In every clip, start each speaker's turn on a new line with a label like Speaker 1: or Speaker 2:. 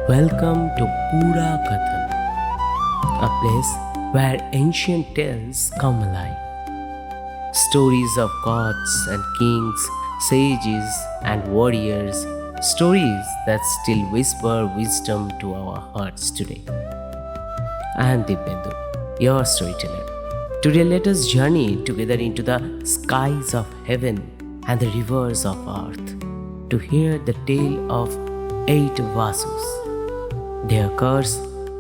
Speaker 1: Welcome to Pura Kathan, a place where ancient tales come alive. Stories of gods and kings, sages and warriors, stories that still whisper wisdom to our hearts today. I am Dibyendu, your storyteller. Today let us journey together into the skies of heaven and the rivers of earth to hear the tale of 8 Vasus, their curse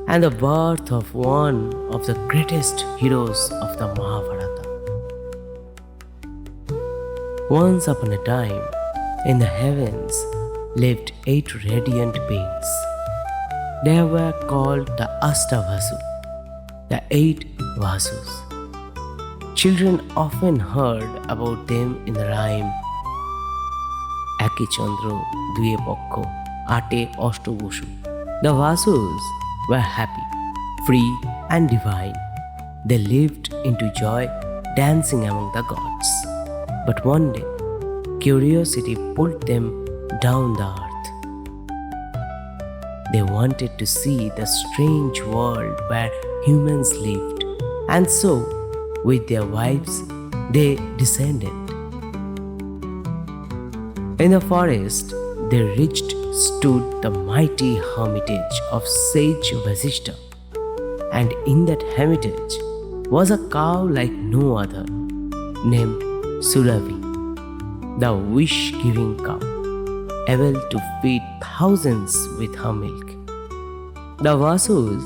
Speaker 1: and the birth of one of the greatest heroes of the Mahabharata. Once upon a time, in the heavens lived 8 radiant beings. They were called the Vasu, the 8 Vasus. Children often heard about them in the rhyme Eki Chandro Duye Pokko Ate Oshtoboshu. The Vasus were happy, free and divine. They lived into joy, dancing among the gods. But one day, curiosity pulled them down the earth. They wanted to see the strange world where humans lived, and so, with their wives, they descended. In the forest, they reached stood the mighty hermitage of sage Vasishta, and in that hermitage was a cow like no other, named Suravi, the wish-giving cow, able to feed thousands with her milk. The Vasus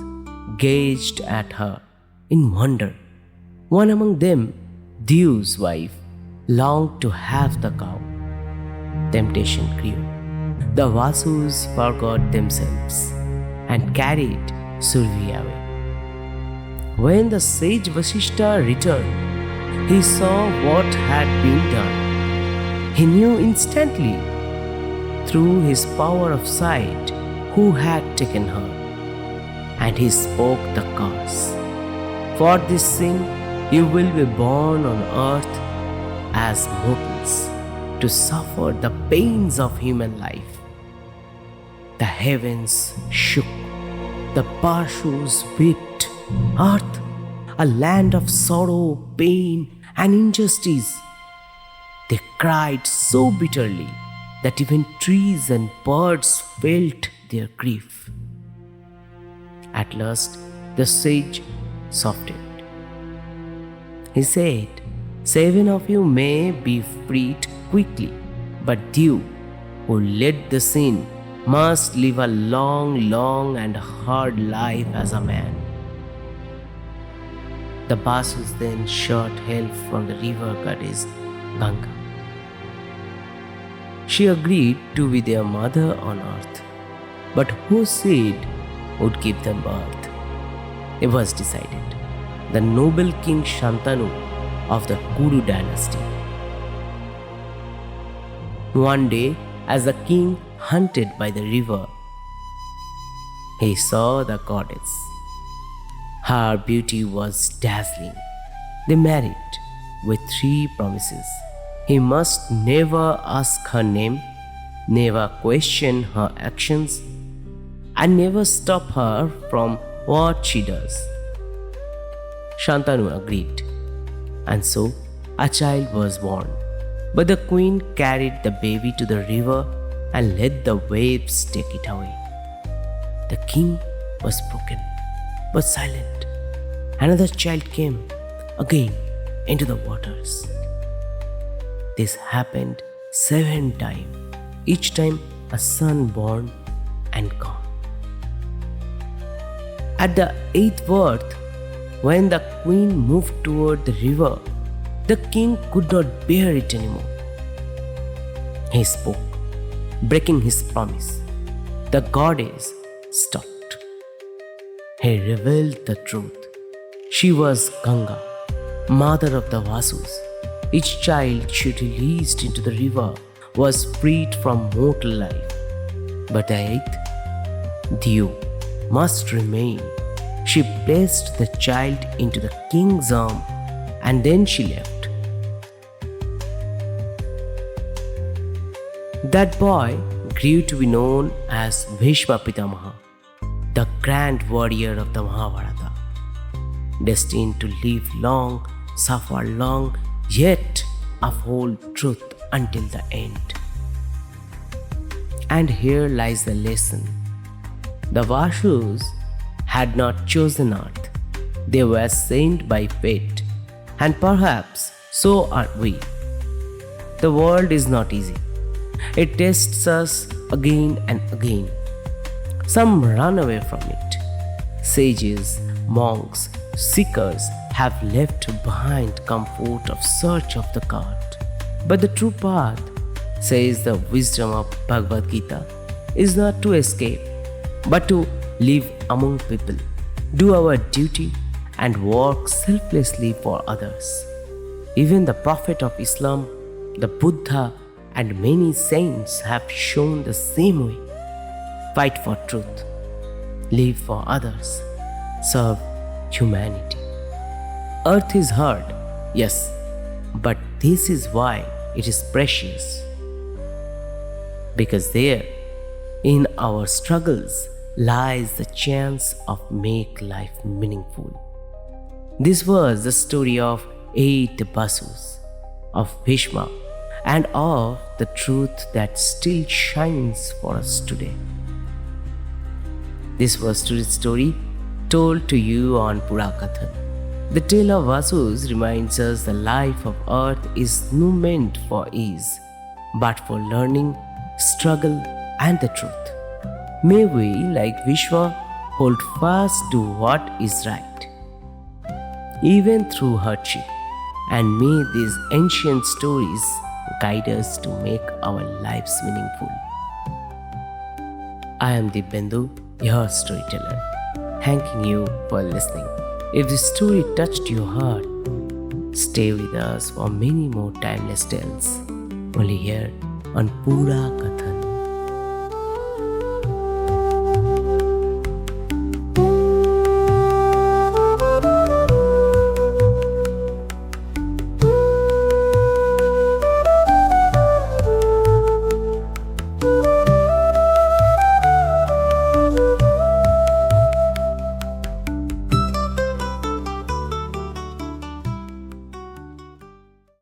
Speaker 1: gazed at her in wonder. One among them, Dew's wife, longed to have the cow. Temptation grew. The Vasus forgot themselves and carried Survi away. When the sage Vasishta returned, he saw what had been done. He knew instantly, through his power of sight, who had taken her, and he spoke the curse. For this sin, you will be born on earth as mortals, to suffer the pains of human life. The heavens shook, the Parshus wept, earth, a land of sorrow, pain, and injustice. They cried so bitterly that even trees and birds felt their grief. At last, the sage softened. He said, 7 of you may be freed quickly, but Dew, who led the sin, must live a long and hard life as a man. The Vasus then sought help from the river goddess Ganga. She agreed to be their mother on earth, but whose seed would give them birth? It was decided. The noble king Shantanu of the Kuru dynasty. One day, as the king hunted by the river, he saw the goddess. Her beauty was dazzling. They married with 3 promises. He must never ask her name, never question her actions, and never stop her from what she does. Shantanu agreed, and so a child was born. But the queen carried the baby to the river and let the waves take it away. The king was broken, but silent. Another child came again into the waters. This happened 7 times, each time a son born and gone. At the 8th birth, when the queen moved toward the river, the king could not bear it anymore. He spoke, breaking his promise. The goddess stopped. He revealed the truth. She was Ganga, mother of the Vasus. Each child she released into the river was freed from mortal life. But the 8th, Dew, must remain. She placed the child into the king's arm and then she left. That boy grew to be known as Bhishma Pitamah, the grand warrior of the Mahabharata, destined to live long, suffer long, yet uphold truth until the end. And here lies the lesson. The Vasus had not chosen earth. They were sent by fate, and perhaps so are we. The world is not easy. It tests us again and again. Some run away from it. Sages, monks, seekers have left behind comfort of search of the God. But the true path, says the wisdom of Bhagavad Gita, is not to escape, but to live among people, do our duty, and work selflessly for others. Even the Prophet of Islam, the Buddha, and many saints have shown the same way. Fight for truth, live for others, serve humanity. Earth is hard, yes, but this is why it is precious. Because there, in our struggles, lies the chance of make life meaningful. This was the story of 8 Vasus, of Bhishma, and of the truth that still shines for us today. This was today's story, told to you on Purakathan. The tale of Vasus reminds us the life of earth is not meant for ease, but for learning, struggle, and the truth. May we, like Vishwa, hold fast to what is right, even through hardship, and may these ancient stories guide us to make our lives meaningful. I am Dibyendu, your storyteller, thanking you for listening. If this story touched your heart, stay with us for many more timeless tales, only here on Pura Katha.